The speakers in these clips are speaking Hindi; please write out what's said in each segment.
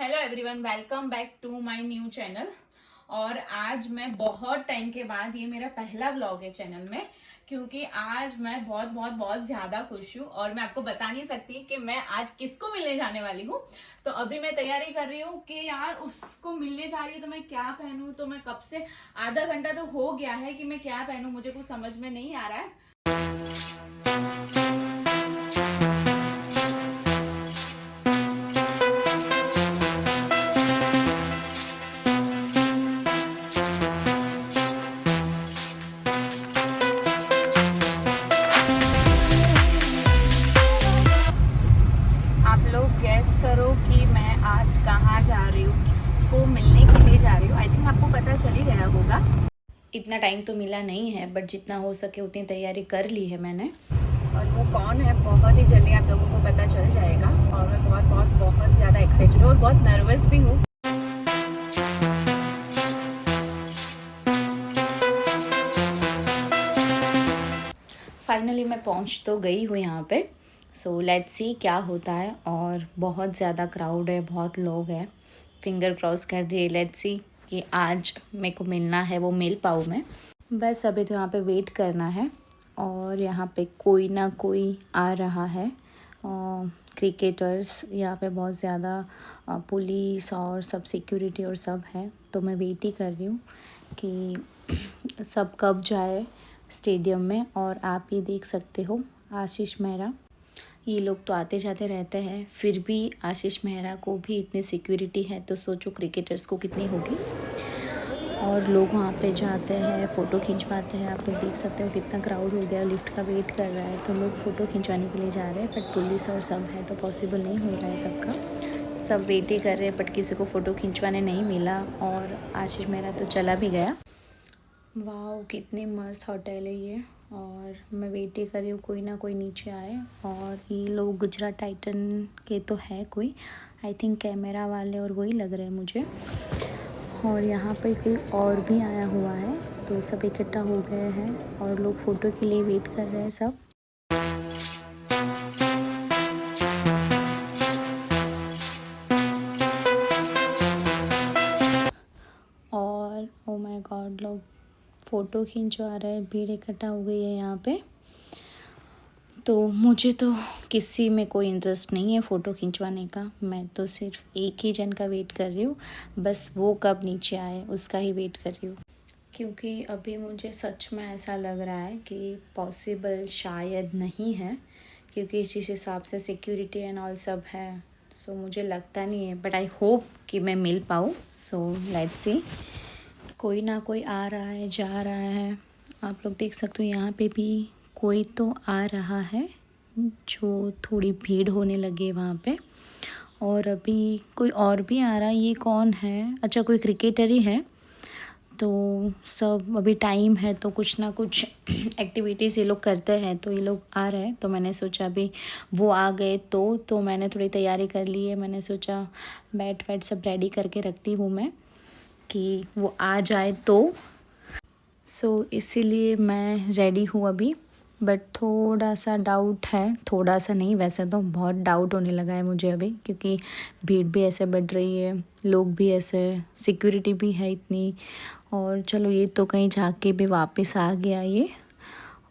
Hello everyone, welcome back to my new channel. और आज मैं बहुत टाइम के बाद, ये मेरा पहला व्लॉग है चैनल में, क्योंकि आज मैं बहुत बहुत बहुत ज्यादा खुश हूँ और मैं आपको बता नहीं सकती कि मैं आज किसको मिलने जाने वाली हूँ। तो अभी मैं तैयारी कर रही हूँ कि यार उसको मिलने जा रही हूँ तो मैं क्या पहनूं। तो मैं कब से आधा घंटा तो हो गया है कि मैं क्या पहनूं, मुझे कुछ समझ में नहीं आ रहा है। आप लोग गैस करो कि मैं आज कहाँ जा रही हूँ, किसको मिलने के लिए जा रही हूँ। आई थिंक आपको पता चल ही गया होगा। इतना टाइम तो मिला नहीं है, बट जितना हो सके उतनी तैयारी कर ली है मैंने। और वो कौन है बहुत ही जल्दी आप लोगों को पता चल जाएगा। और मैं बहुत बहुत बहुत ज़्यादा एक्साइटेड हूँ और बहुत नर्वस भी हूँ। फाइनली मैं पहुँच तो गई हूँ यहाँ पे। सो लेट्स सी क्या होता है। और बहुत ज़्यादा क्राउड है, बहुत लोग हैं। फिंगर क्रॉस कर दिए, लेट्स सी कि आज मेरे को मिलना है वो मिल पाऊँ मैं। बस अभी तो यहाँ पे वेट करना है। और यहाँ पे कोई ना कोई आ रहा है। क्रिकेटर्स यहाँ पे बहुत ज़्यादा, पुलिस और सब सिक्योरिटी और सब है। तो मैं वेट ही कर रही हूँ कि सब कब जाए स्टेडियम में। और आप ये देख सकते हो आशीष मेहरा, ये लोग तो आते जाते रहते हैं, फिर भी आशीष मेहरा को भी इतनी सिक्योरिटी है, तो सोचो क्रिकेटर्स को कितनी होगी। और लोग वहाँ पे जाते हैं, फ़ोटो खिंचवाते हैं। आप लोग देख सकते हो कितना क्राउड हो गया, लिफ्ट का वेट कर रहा है, तो लोग फ़ोटो खिंचवाने के लिए जा रहे हैं। बट पुलिस और सब है तो पॉसिबल नहीं हो रहा है सबका। सब वेट ही कर रहे हैं, बट किसी को फ़ोटो खिंचवाने नहीं मिला। और आशीष मेहरा तो चला भी गया। वाह, कितनी मस्त होटल है ये। और मैं वेट ही कर रही हूँ कोई ना कोई नीचे आए। और ये लोग गुजरात टाइटन के तो है कोई, आई थिंक कैमरा वाले, और वही लग रहे हैं मुझे। और यहाँ पे कोई और भी आया हुआ है, तो सब इकट्ठा हो गए हैं और लोग फ़ोटो के लिए वेट कर रहे हैं सब। और ओ माय गॉड, लोग फ़ोटो खिंचवा रहे हैं, भीड़ इकट्ठा हो गई है यहाँ पे। तो मुझे तो किसी में कोई इंटरेस्ट नहीं है फ़ोटो खिंचवाने का। मैं तो सिर्फ एक ही जन का वेट कर रही हूँ, बस वो कब नीचे आए उसका ही वेट कर रही हूँ। क्योंकि अभी मुझे सच में ऐसा लग रहा है कि पॉसिबल शायद नहीं है, क्योंकि जिस हिसाब से सिक्योरिटी एंड ऑल सब है। सो मुझे लगता नहीं है, बट आई होप कि मैं मिल पाऊँ। So let's see. कोई ना कोई आ रहा है, जा रहा है। आप लोग देख सकते हो यहाँ पे भी कोई तो आ रहा है, जो थोड़ी भीड़ होने लगी वहाँ पे। और अभी कोई और भी आ रहा है, ये कौन है? अच्छा, कोई क्रिकेटर ही है। तो सब अभी टाइम है तो कुछ ना कुछ एक्टिविटीज़ ये लोग करते हैं, तो ये लोग आ रहे हैं। तो मैंने सोचा अभी वो आ गए तो मैंने थोड़ी तैयारी कर ली है। मैंने सोचा बैट वैट सब रेडी करके रखती हूँ मैं कि वो आ जाए तो। सो इसीलिए मैं रेडी हूँ अभी। बट थोड़ा सा डाउट है, थोड़ा सा नहीं वैसे तो बहुत डाउट होने लगा है मुझे अभी, क्योंकि भीड़ भी ऐसे बढ़ रही है, लोग भी ऐसे, सिक्योरिटी भी है इतनी। और चलो ये तो कहीं जाके भी वापस आ गया ये।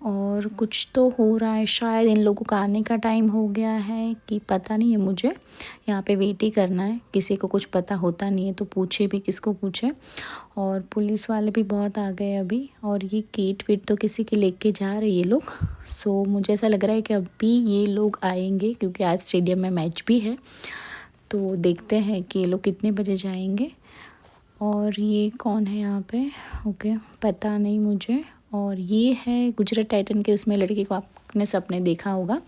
और कुछ तो हो रहा है, शायद इन लोगों का आने का टाइम हो गया है कि पता नहीं है मुझे। यहाँ पे वेट ही करना है, किसी को कुछ पता होता नहीं है तो पूछे भी किसको पूछे। और पुलिस वाले भी बहुत आ गए अभी। और ये किट विट तो किसी के लेके जा रहे ये लोग। सो मुझे ऐसा लग रहा है कि अभी ये लोग आएंगे, क्योंकि आज स्टेडियम में मैच भी है। तो देखते हैं कि ये लोग कितने बजे जाएंगे। और ये कौन है यहाँ पे? ओके, पता नहीं मुझे। और ये है गुजरात टाइटन के उसमें लड़की को आपने सबने देखा होगा,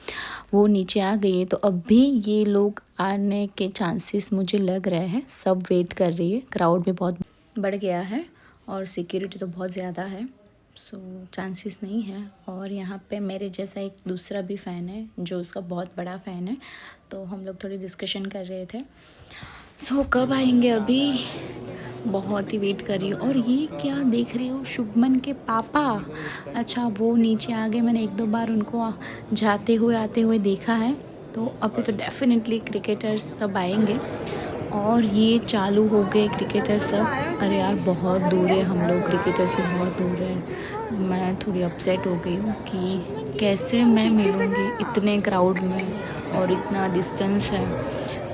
वो नीचे आ गई है। तो अभी ये लोग आने के चांसेस मुझे लग रहे हैं। सब वेट कर रही है, क्राउड भी बहुत बढ़ गया है और सिक्योरिटी तो बहुत ज़्यादा है। सो चांसेस नहीं है। और यहाँ पे मेरे जैसा एक दूसरा भी फ़ैन है जो उसका बहुत बड़ा फ़ैन है, तो हम लोग थोड़ी डिस्कशन कर रहे थे। सो कब आएंगे अभी, बहुत ही वेट कर रही हूँ। और ये क्या देख रही हूँ, शुभमन के पापा। अच्छा, वो नीचे आ गए, मैंने एक दो बार उनको जाते हुए आते हुए देखा है। तो अभी तो डेफिनेटली क्रिकेटर्स सब आएंगे। और ये चालू हो गए क्रिकेटर सब। अरे यार बहुत दूर है, हम लोग क्रिकेटर्स भी बहुत दूर है। मैं थोड़ी अपसेट हो गई हूँ कि कैसे मैं मिलूँगी इतने क्राउड में और इतना डिस्टेंस है।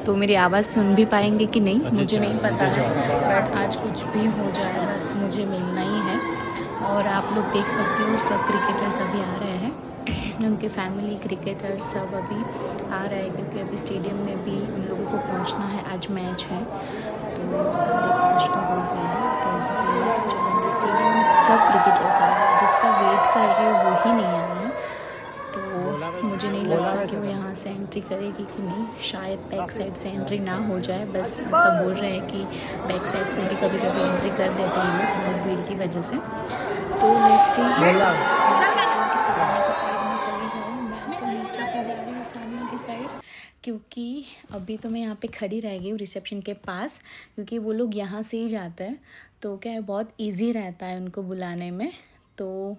तो मेरी आवाज़ सुन भी पाएंगे कि नहीं मुझे नहीं पता है, बट आज कुछ भी हो जाए बस मुझे मिलना ही है। और आप लोग देख सकते हो सब क्रिकेटर्स अभी आ रहे हैं उनके फैमिली क्रिकेटर सब अभी आ रहे हैं, क्योंकि अभी स्टेडियम में भी उन लोगों को पहुंचना है, आज मैच है। तो 5:30 तो हो गए हैं, तो अभी लोग जाएंगे स्टेडियम। सब क्रिकेटर्स आ रहे हैं, जिसका वेट कर रही हूँ वो ही नहीं आया है। तो मुझे नहीं लगता कि वो यहाँ से एंट्री करेगी कि नहीं, शायद बैक साइड से एंट्री ना हो जाए। बस ऐसा बोल रहे हैं कि बैक साइड से भी कभी कभी एंट्री कर देते हैं लोग बहुत भीड़ की वजह से। तो लेट्स सी, सामने की साइड में चली जाऊँ। मैं तो नीचे से जा रही हूँ सामने की साइड, क्योंकि अभी तो मैं यहाँ पे खड़ी रह गई हूँ रिसेप्शन के पास, क्योंकि वो लोग यहाँ से ही जाते हैं। तो क्या है, बहुत इजी रहता है उनको बुलाने में। तो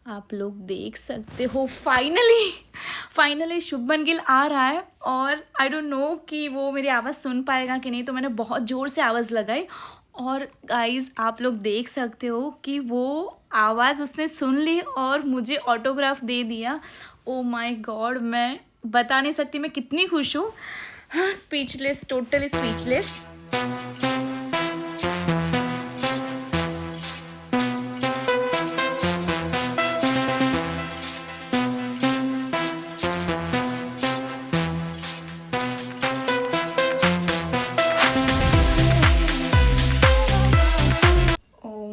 आप लोग देख सकते हो फाइनली शुभमन गिल आ रहा है। और आई डोंट नो कि वो मेरी आवाज़ सुन पाएगा कि नहीं, तो मैंने बहुत ज़ोर से आवाज़ लगाई। और गाइस आप लोग देख सकते हो कि वो आवाज़ उसने सुन ली और मुझे ऑटोग्राफ दे दिया। ओ माय गॉड, मैं बता नहीं सकती मैं कितनी खुश हूँ। Speechless, totally speechless.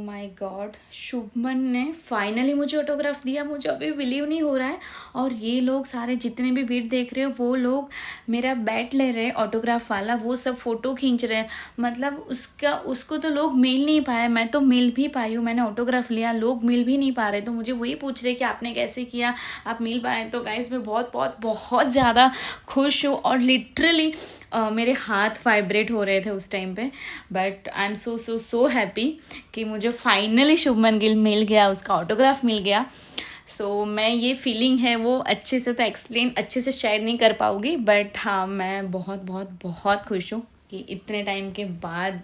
My God, Shubman ने फाइनली मुझे ऑटोग्राफ दिया। मुझे अभी बिलीव नहीं हो रहा है। और ये लोग सारे जितने भी भीड़ देख रहे हो, वो लोग मेरा बैट ले रहे हैं ऑटोग्राफ वाला, वो सब फ़ोटो खींच रहे हैं। मतलब उसको तो लोग मिल नहीं पाए, मैं तो मिल भी पाई हूँ। मैंने ऑटोग्राफ लिया, लोग मिल भी नहीं पा रहे। तो मुझे वही पूछ रहे कि आपने कैसे किया, आप मिल पाए। तो गाइस मैं बहुत बहुत बहुत ज़्यादा खुश हूँ। और लिटरली मेरे हाथ वाइब्रेट हो रहे थे उस टाइम पे। But I am so happy कि मुझे फाइनली शुभमन गिल मिल गया, उसका ऑटोग्राफ मिल गया। सो मैं ये फीलिंग है वो अच्छे से तो एक्सप्लेन अच्छे से शेयर नहीं कर पाऊँगी, बट हाँ मैं बहुत बहुत बहुत खुश हूँ कि इतने टाइम के बाद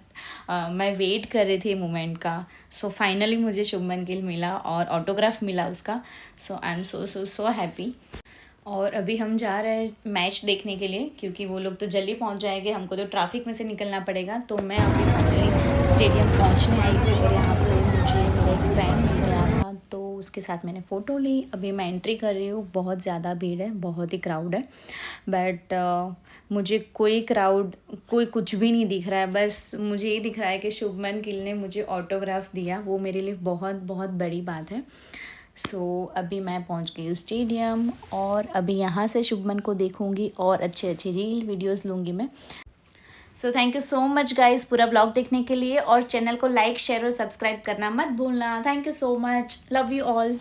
मैं वेट कर रही थी मोमेंट का। सो फाइनली मुझे शुभमन गिल मिला और ऑटोग्राफ मिला उसका। सो आई एम सो हैप्पी। और अभी हम जा रहे हैं मैच देखने के लिए, क्योंकि वो लोग तो जल्दी पहुंच जाएंगे, हमको तो ट्रैफिक में से निकलना पड़ेगा। तो मैं अभी फाइनली स्टेडियम पहुंचने आई थी और यहाँ पे मुझे मेरा एक फ्रेंड मिल गया था, तो उसके साथ मैंने फ़ोटो ली। अभी मैं एंट्री कर रही हूँ, बहुत ज़्यादा भीड़ है, बहुत ही क्राउड है। बट मुझे कोई कुछ भी नहीं दिख रहा है। बस मुझे ये दिख रहा है कि शुभमन गिल ने मुझे ऑटोग्राफ दिया, वो मेरे लिए बहुत बहुत बड़ी बात है। सो अभी मैं पहुंच गई हूँ स्टेडियम, और अभी यहाँ से शुभमन को देखूंगी और अच्छे अच्छे रील वीडियोस लूँगी मैं। So thank you so much guys पूरा व्लॉग देखने के लिए, और चैनल को लाइक शेयर और सब्सक्राइब करना मत भूलना। Thank you so much, love you all.